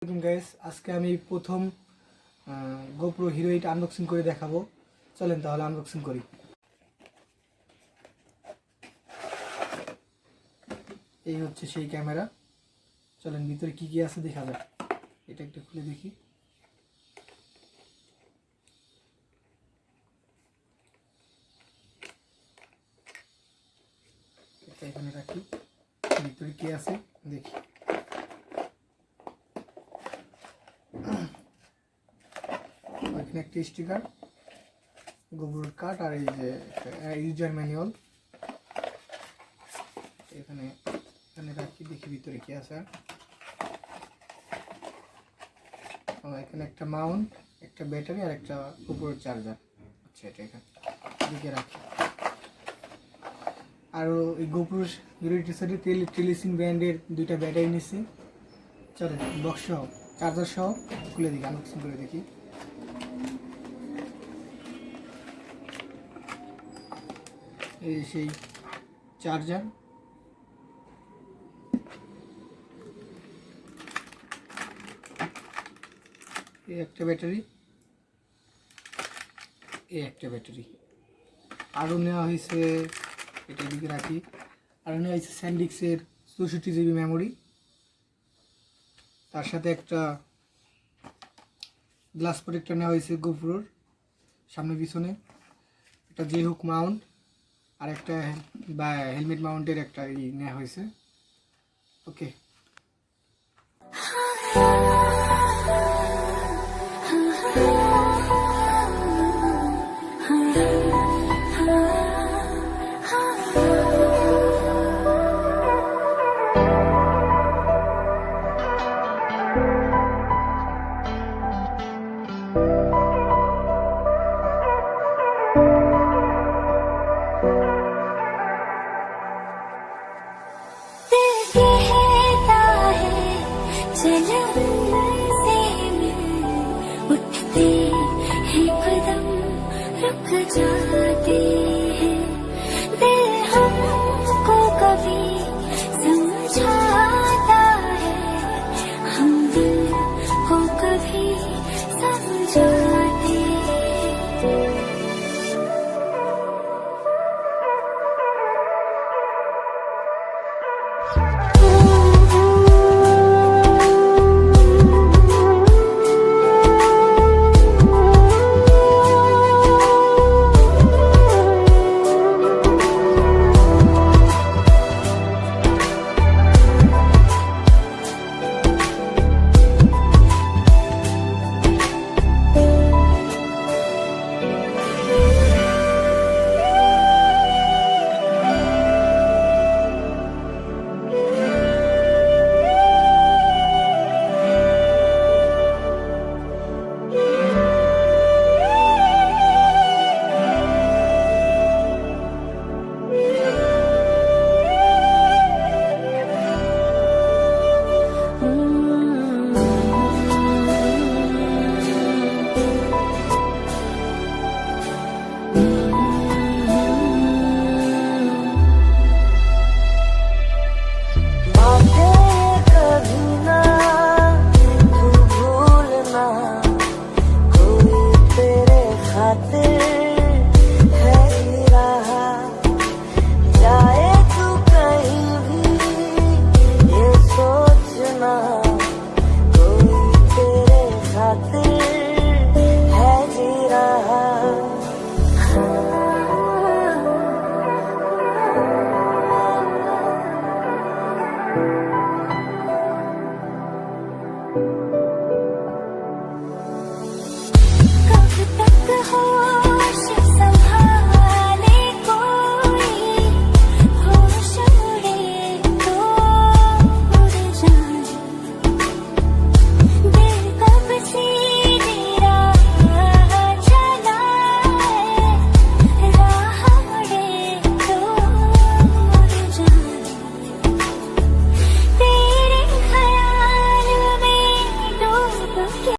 Guys আজকে আমি প্রথম গোপ্রো হিরো 8 আনবক্সিং করে দেখাবো। চলেন তাহলে আনবক্সিং করি। এই হচ্ছে সেই ক্যামেরা। চলেন ভিতরে কি কি আছে দেখা যাক। এটা একটু খুলে দেখি। এটা এখানে রাখি, ভিতরে কি আছে দেখি। এখানে একটা স্টিকার, গোপ্রোর কার্ড আর এই যে ইউজার ম্যানুয়াল। এখানে রাখি, দেখি ভিতরে কি আছে। এখানে একটা মাউন্ট, একটা ব্যাটারি আর একটা গোপ্রোর চার্জার। আচ্ছা, এটা এখানে দিকে রাখি। আর এই গোপ্রোর হিরোটির সাথে টেলিসিন ব্র্যান্ডের দুইটা ব্যাটারি নিচ্ছি। চলে বক্স সহ চার্জার সহ খুলে দেখি, আনবক্সিং করে দেখি। এই সেই চার্জার, এই একটা ব্যাটারি, এই একটা ব্যাটারি। আরও নেওয়া হয়েছে, এটা দিকে রাখি। আরও নেওয়া হয়েছে স্যান্ডিক্সের 64 জিবি মেমোরি, তার সাথে একটা গ্লাস প্রোটেক্টর নেওয়া হয়েছে গোপ্রোর সামনে পিছনে, একটা জে হুক মাউন্ট আর একটা হেলমেট মাউন্টের একটা নেওয়া হয়েছে। ওকে, जाते हैं दिल हमको कभी समझाता है, हम दिल को कभी समझाते हैं।